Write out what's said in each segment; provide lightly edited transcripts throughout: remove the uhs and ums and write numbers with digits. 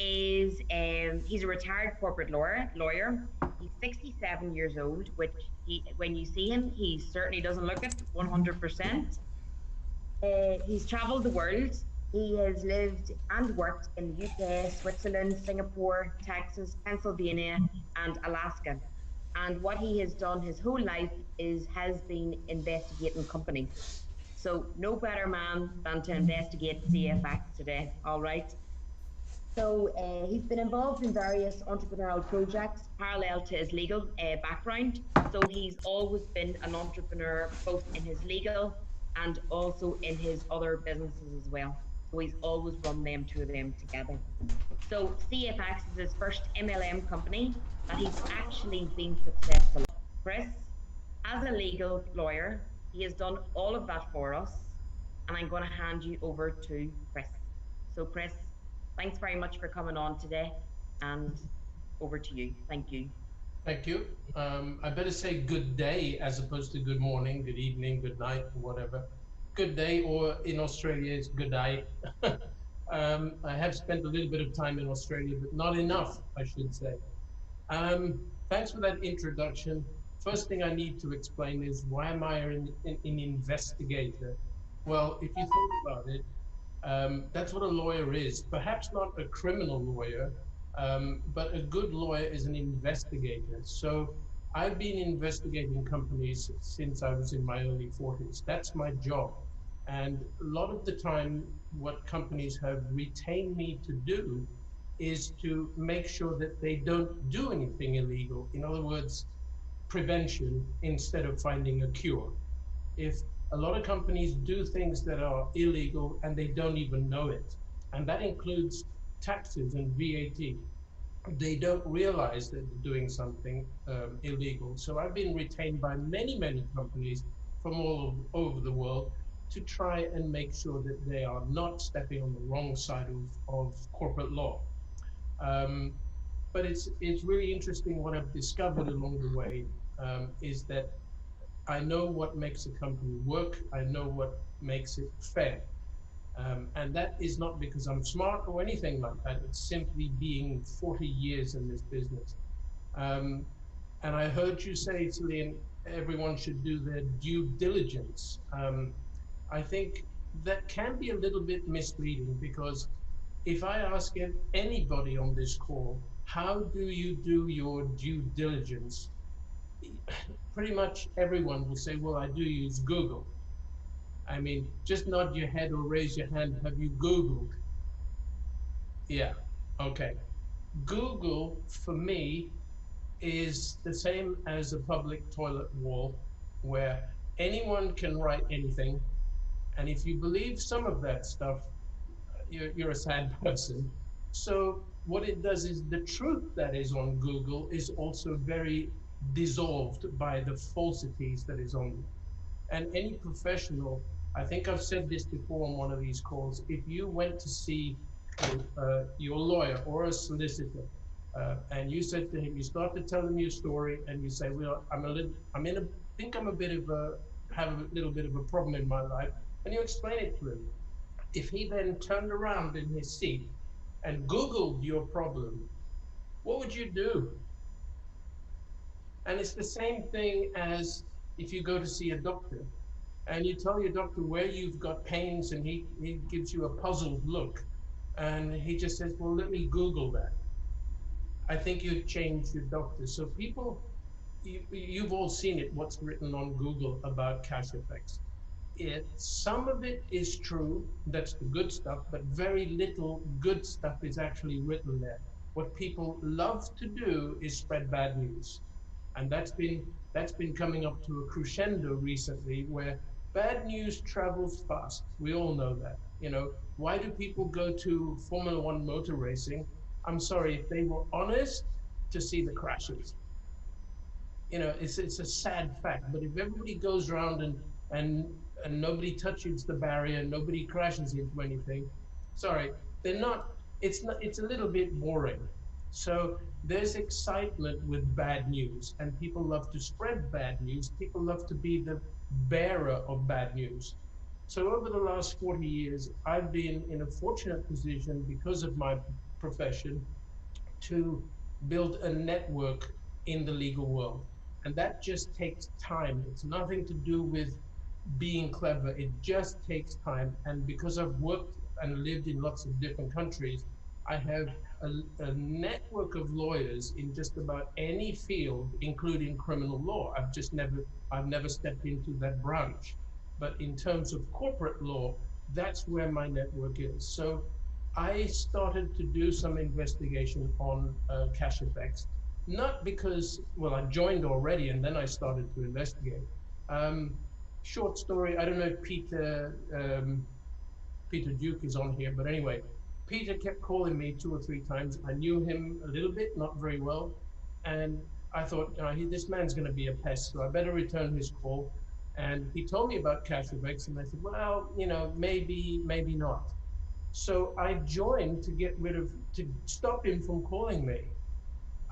is he's a retired corporate lawyer. He's 67 years old, which when you see him, he certainly doesn't look it 100%. He's traveled the world. He has lived and worked in the UK, Switzerland, Singapore, Texas, Pennsylvania, and Alaska. And what he has done his whole life is has been investigating companies. So no better man than to investigate CFX today. All right. So he's been involved in various entrepreneurial projects parallel to his legal background. So he's always been an entrepreneur, both in his legal and also in his other businesses as well. So he's always run them two of them together. So CFX is his first MLM company that he's actually been successful. Chris, as a legal lawyer, he has done all of that for us. And I'm going to hand you over to Chris. So, Chris, thanks very much for coming on today. And over to you. Thank you. Thank you. I better say good day as opposed to good morning, good evening, good night, or whatever. Good day, or in Australia, it's good day. I have spent a little bit of time in Australia, but not enough, I should say. Thanks for that introduction. First thing I need to explain is why am I an investigator? Well, if you think about it, that's what a lawyer is. Perhaps not a criminal lawyer, but a good lawyer is an investigator. So I've been investigating companies since I was in my early 40s. That's my job. And a lot of the time, what companies have retained me to do is to make sure that they don't do anything illegal. In other words, prevention instead of finding a cure. If a lot of companies do things that are illegal and they don't even know it, and that includes taxes and VAT. They don't realize that they're doing something illegal. So I've been retained by many, many companies from all over the world to try and make sure that they are not stepping on the wrong side of corporate law. Um, but it's really interesting what I've discovered along the way is that I know what makes a company work. I know what makes it fair. And that is not because I'm smart or anything like that. It's simply being 40 years in this business. Um, and I heard you say, Celine, everyone should do their due diligence. I think that can be a little bit misleading because if I ask anybody on this call, how do you do your due diligence? Pretty much everyone will say, well, I do use Google. I mean, just nod your head or raise your hand. Have you Googled? Yeah, okay. Google, for me, is the same as a public toilet wall where anyone can write anything. And if you believe some of that stuff, you're a sad person. So what it does is the truth that is on Google is also very dissolved by the falsities that is on it. And any professional, I think I've said this before on one of these calls, if you went to see your lawyer or a solicitor, and you said to him, you start to tell him your story, and you say, well, think I'm a bit of have a little bit of a problem in my life, and you explain it to him. If he then turned around in his seat and Googled your problem, what would you do? And it's the same thing as if you go to see a doctor and you tell your doctor where you've got pains and he gives you a puzzled look and he just says, well, let me Google that. I think you've changed your doctor. So people, you've all seen it, what's written on Google about cash effects. Some of it is true, that's the good stuff, but very little good stuff is actually written there. What people love to do is spread bad news. And that's been coming up to a crescendo recently where bad news travels fast. We all know that. You know, why do people go to Formula One motor racing? I'm sorry, if they were honest, to see the crashes. You know, it's a sad fact, but if everybody goes around and nobody touches the barrier, nobody crashes into anything, sorry, they're not, it's a little bit boring. So there's excitement with bad news, and people love to spread bad news. People love to be the bearer of bad news. So over the last 40 years, I've been in a fortunate position because of my profession to build a network in the legal world. And that just takes time. It's nothing to do with being clever. It just takes time. And because I've worked and lived in lots of different countries, I have a network of lawyers in just about any field, including criminal law. I've never stepped into that branch. But in terms of corporate law, that's where my network is. So I started to do some investigation on cash effects, not because, well, I joined already and then I started to investigate. Um, Short story, I don't know if Peter Duke is on here, but anyway, Peter kept calling me 2 or 3 times. I knew him a little bit, not very well, and I thought, this man's going to be a pest, so I better return his call. And he told me about cash effects, and I said, well, maybe, maybe not. So I joined to stop him from calling me.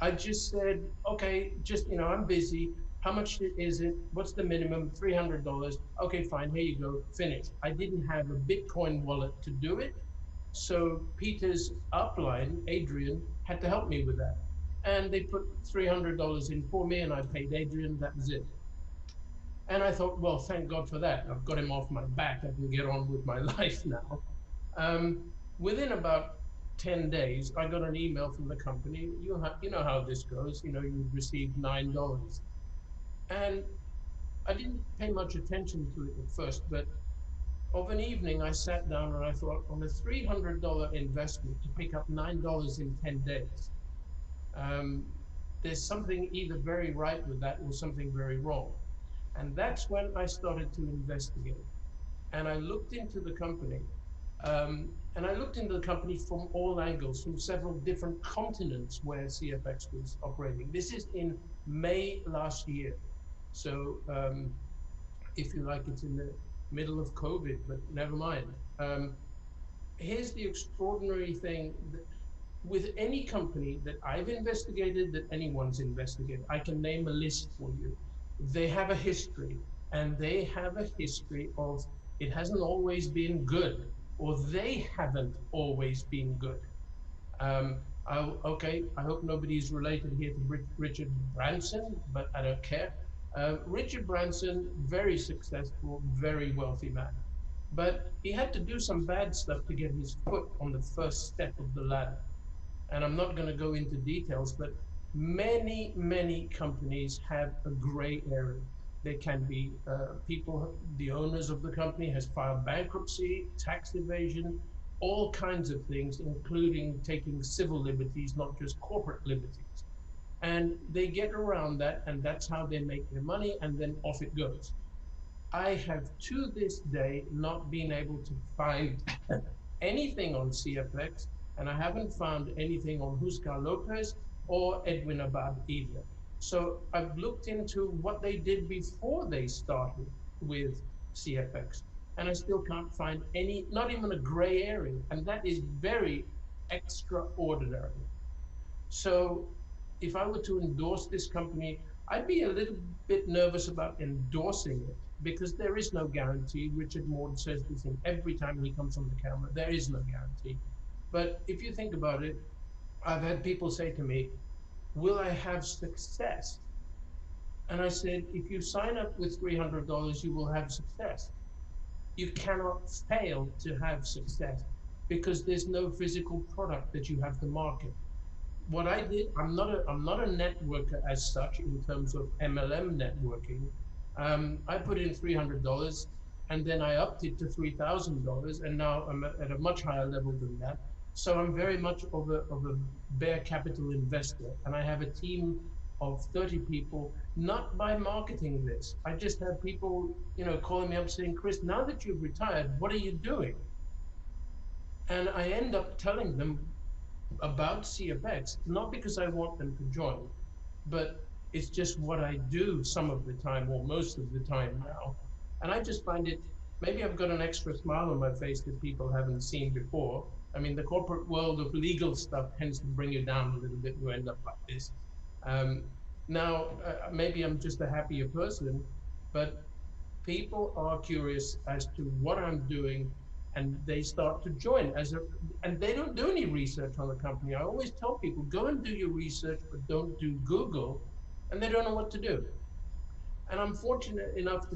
I just said, okay, I'm busy. How much is it? What's the minimum? $300. Okay, fine. Here you go. Finish. I didn't have a Bitcoin wallet to do it. So Peter's upline, Adrian, had to help me with that. And they put $300 in for me and I paid Adrian. That was it. And I thought, well, thank God for that. I've got him off my back. I can get on with my life now. Within about 10 days, I got an email from the company. You know how this goes. You received $9. And I didn't pay much attention to it at first, but of an evening, I sat down and I thought, on a $300 investment to pick up $9 in 10 days, um, there's something either very right with that or something very wrong. And that's when I started to investigate. And I looked into the company. And I looked into the company from all angles, from several different continents where CFX was operating. This is in May last year. So if you like, it's in the middle of COVID, but never mind. Here's the extraordinary thing. With any company that I've investigated, that anyone's investigated, I can name a list for you. They have a history, and they have a history of it hasn't always been good, or they haven't always been good. Okay, I hope nobody's related here to Richard Branson, but I don't care. Richard Branson, very successful, very wealthy man. But he had to do some bad stuff to get his foot on the first step of the ladder. And I'm not going to go into details, but many, many companies have a gray area. There can be the owners of the company has filed bankruptcy, tax evasion, all kinds of things, including taking civil liberties, not just corporate liberties. And they get around that, and that's how they make their money, and then off it goes. I have to this day not been able to find anything on CFX, and I haven't found anything on Huskar Lopez or Edwin Abad either. So I've looked into what they did before they started with CFX, and I still can't find any, not even a gray area, and that is very extraordinary. So if I were to endorse this company, I'd be a little bit nervous about endorsing it because there is no guarantee. Richard Mord says this in every time he comes on the camera. There is no guarantee. But if you think about it, I've had people say to me, will I have success? And I said, if you sign up with $300, you will have success. You cannot fail to have success because there's no physical product that you have to market. What I did, I'm not a networker as such in terms of MLM networking. I put in $300 and then I upped it to $3,000 and now I'm at a much higher level than that. So I'm very much of a bare capital investor, and I have a team of 30 people, not by marketing this. I just have people, calling me up saying, Chris, now that you've retired, what are you doing? And I end up telling them about CFX, not because I want them to join, but it's just what I do some of the time or most of the time now. And I just find it, maybe I've got an extra smile on my face that people haven't seen before. I mean, the corporate world of legal stuff tends to bring you down a little bit. You end up like this. Maybe I'm just a happier person, but people are curious as to what I'm doing and they start to join and they don't do any research on the company. I always tell people, go and do your research, but don't do Google, and they don't know what to do. And I'm fortunate enough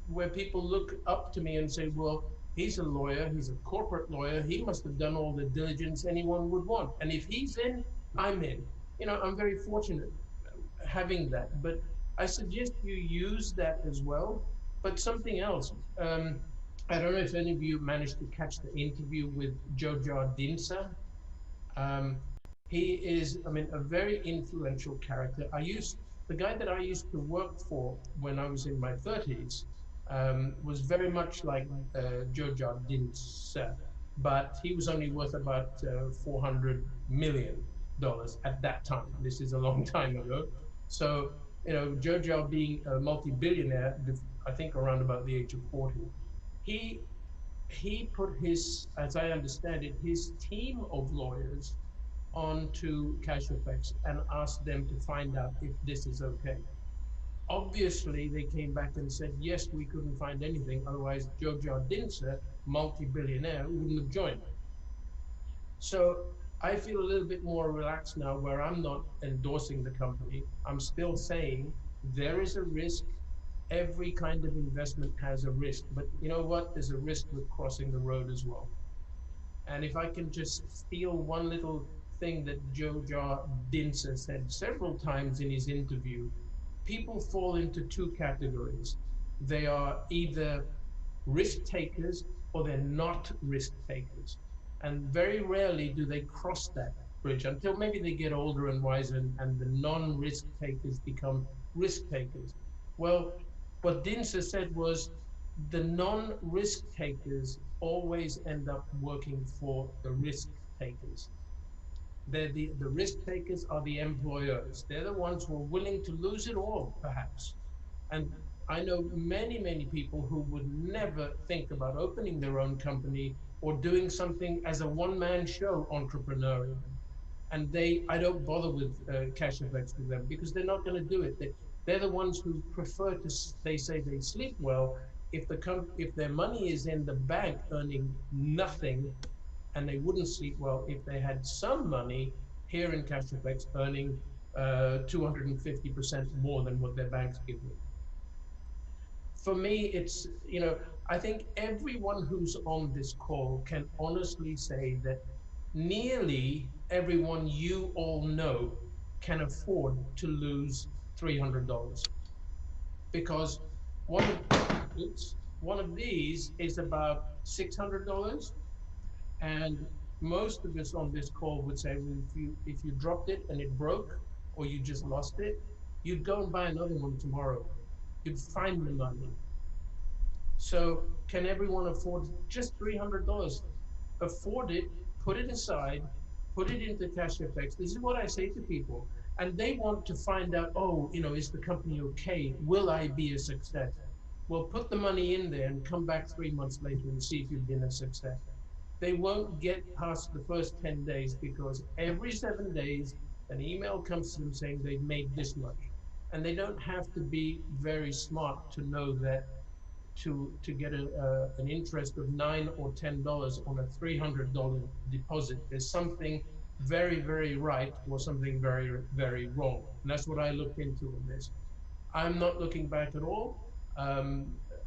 where people look up to me and say, well, he's a lawyer, he's a corporate lawyer, he must have done all the diligence anyone would want. And if he's in, I'm in. I'm very fortunate having that. But I suggest you use that as well. But something else, I don't know if any of you managed to catch the interview with Jojo Dinsa. Um, he is, I mean, a very influential character. The guy that I used to work for when I was in my 30s was very much like Jojo Dinsa, but he was only worth about $400 million at that time. This is a long time ago. So, Jojo being a multi-billionaire, I think around about the age of 40, he he put as I understand it, his team of lawyers onto CashFX and asked them to find out if this is okay. Obviously, they came back and said, yes, we couldn't find anything. Otherwise, Jojo Dinsa, multi-billionaire, wouldn't have joined. So I feel a little bit more relaxed now where I'm not endorsing the company. I'm still saying there is a risk. Every kind of investment has a risk, but you know what? There's a risk with crossing the road as well. And if I can just steal one little thing that Jojo Dinsa said several times in his interview, people fall into two categories. They are either risk takers or they're not risk takers. And very rarely do they cross that bridge until maybe they get older and wiser and the non-risk takers become risk takers. Well, what Dinsa said was the non-risk takers always end up working for the risk takers. The risk takers are the employers. They're the ones who are willing to lose it all, perhaps. And I know many, many people who would never think about opening their own company or doing something as a one-man show entrepreneurial. And I don't bother with CashFX with them because they're not going to do it. They're the ones who prefer they say they sleep well. If their money is in the bank earning nothing, and they wouldn't sleep well if they had some money here in CashFX earning 250% more than what their banks give them. For me, I think everyone who's on this call can honestly say that nearly everyone you all know can afford to lose $300 because one of these is about $600, and most of us on this call would say, well, if you dropped it and it broke or you just lost it, you'd go and buy another one tomorrow. You'd find the money. So can everyone afford just $300? Afford it, put it aside, put it into CashFX. This is what I say to people. And they want to find out, is the company okay? Will I be a success? Well, put the money in there and come back 3 months later and see if you've been a success. They won't get past the first 10 days because every 7 days, an email comes to them saying they've made this much. And they don't have to be very smart to know that to get an interest of $9 or $10 on a $300 deposit, there's something very, very right or something very, very wrong. And that's what I looked into on this. I'm not looking back at all.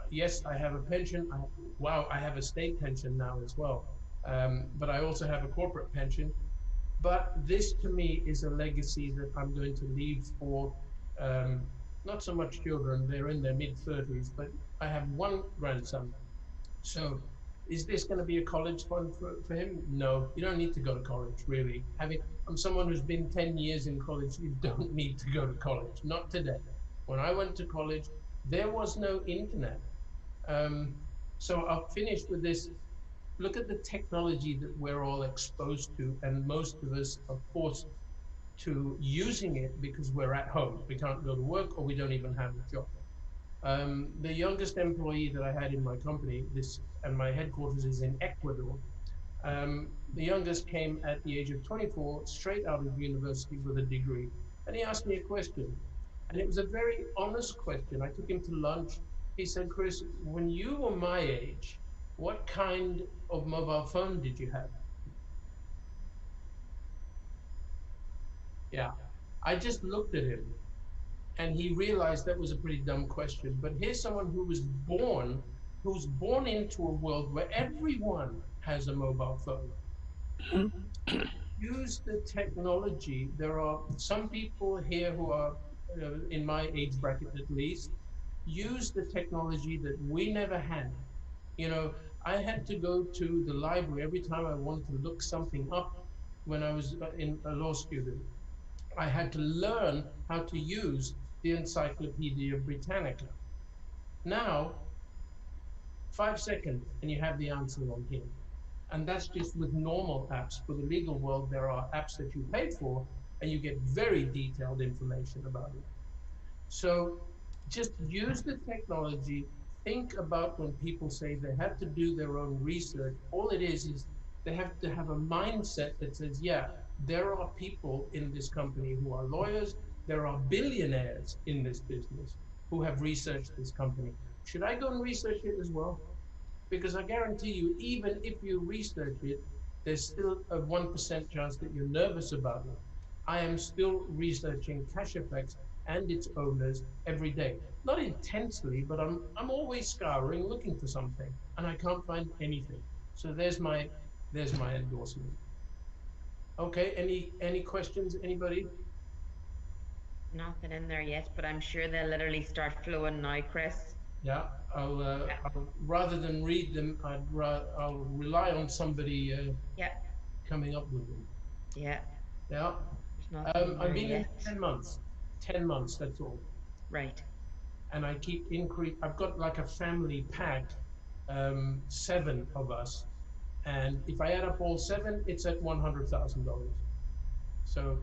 Yes, I have a pension. I have a state pension now as well. But I also have a corporate pension. But this to me is a legacy that I'm going to leave for not so much children, they're in their mid-30s, but I have one grandson. So is this going to be a college fund for him? No, you don't need to go to college, really. I'm someone who's been 10 years in college, you don't need to go to college, not today. When I went to college, there was no internet. So I'll finish with this. Look at the technology that we're all exposed to, and most of us are forced to using it because we're at home. We can't go to work or we don't even have a job. The youngest employee that I had in my company, and my headquarters is in Ecuador. The youngest came at the age of 24, straight out of university with a degree. And he asked me a question. And it was a very honest question. I took him to lunch. He said, Chris, when you were my age, What kind of mobile phone did you have? Yeah. I just looked at him and he realized that was a pretty dumb question. But here's someone who's born into a world where everyone has a mobile phone. Use the technology. There are some people here who are in my age bracket at least, use the technology that we never had. You know, I had to go to the library every time I wanted to look something up when I was in a law student. I had to learn how to use the Encyclopedia Britannica. Now, 5 seconds and you have the answer on here. And that's just with normal apps. For the legal world, there are apps that you pay for and you get very detailed information about it. So just use the technology. Think about when people say they have to do their own research. All it is they have to have a mindset that says, yeah, there are people in this company who are lawyers. There are billionaires in this business who have researched this company. Should I go and research it as well? Because I guarantee you, even if you research it, there's still a 1% chance that you're nervous about it. I am still researching CashFX and its owners every day. Not intensely, but I'm always scouring, looking for something, and I can't find anything. So there's my endorsement. Okay, any questions, anybody? Nothing in there yet, but I'm sure they'll literally start flowing now, Chris. Yeah, I'll rather than read them, I'll rely on somebody Yeah, coming up with them. yeah. Yeah. There's nothing in I've there been in yet. 10 months. 10 months, that's all. Right. And I keep increase. I've got like a family pack, seven of us. And if I add up all seven, it's at $100,000. So,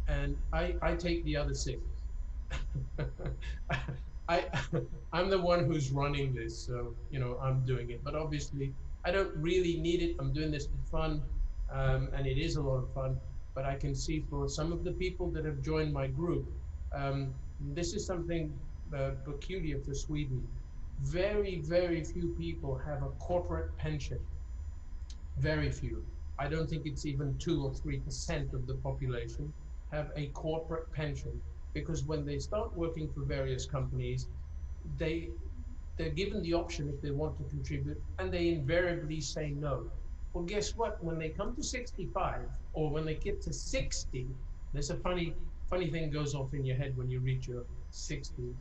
and I take the other six. I, I'm the one who's running this. So, I'm doing it. But obviously, I don't really need it. I'm doing this for fun. And it is a lot of fun. But I can see for some of the people that have joined my group, this is something peculiar for Sweden. Very, very few people have a corporate pension. Very few. I don't think it's even 2 or 3% of the population have a corporate pension because when they start working for various companies, they they're given the option if they want to contribute, and they invariably say no. Well, guess what? When they come to 65 or when they get to 60, there's a funny thing goes off in your head when you reach your 60s.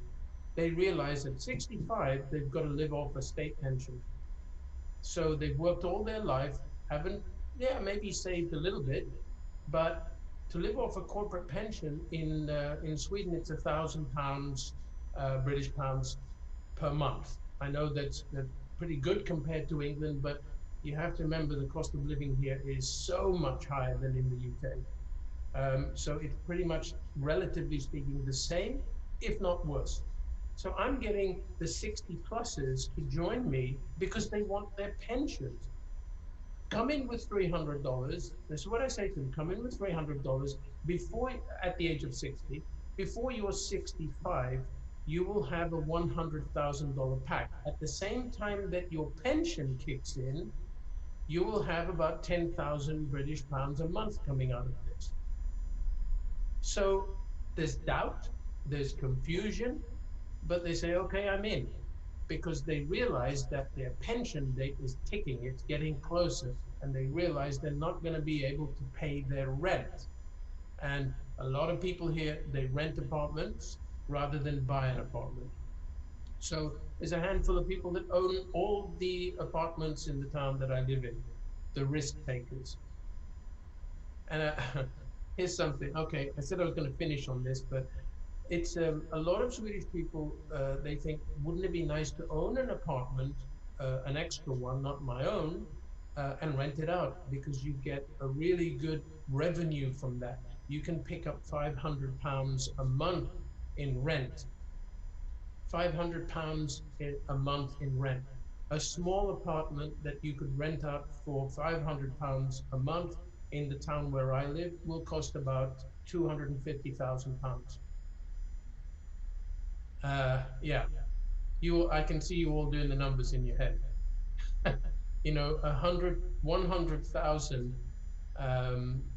They realize at 65 they've got to live off a state pension. So they've worked all their life, haven't, yeah, maybe saved a little bit, but to live off a corporate pension in Sweden, it's £1,000 British pounds per month. I know that's pretty good compared to England, but you have to remember the cost of living here is so much higher than in the UK. So it's pretty much, relatively speaking, the same, if not worse. So I'm getting the 60 pluses to join me because they want their pensions. Come in with $300. This is what I say to them: come in with $300 before, at the age of 60. Before you're 65, you will have a $100,000 pack. At the same time that your pension kicks in, you will have about 10,000 British pounds a month coming out of this. So there's doubt, there's confusion, but they say, okay, I'm in, because they realize that their pension date is ticking, it's getting closer, and they realize they're not going to be able to pay their rent. And a lot of people here, they rent apartments rather than buy an apartment. So there's a handful of people that own all the apartments in the town that I live in, the risk takers. And here's something. Okay, I said I was going to finish on this, but it's a lot of Swedish people, they think, wouldn't it be nice to own an apartment, an extra one, not my own, and rent it out, because you get a really good revenue from that. You can pick up £500 a month in rent, £500 a month in rent. A small apartment that you could rent out for £500 a month in the town where I live will cost about £250,000. Yeah, I can see you all doing the numbers in your head. You know, 100,000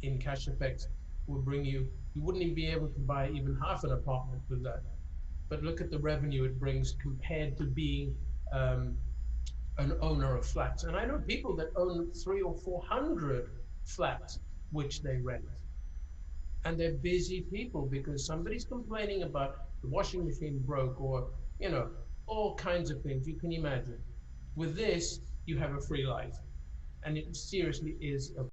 in cash effects would bring you, you wouldn't even be able to buy even half an apartment with that. But look at the revenue it brings compared to being um, an owner of flats. And I know people that own 300 or 400 flats, which they rent. And they're busy people because somebody's complaining about the washing machine broke, or, you know, all kinds of things you can imagine. With this, you have a free life. And it seriously is a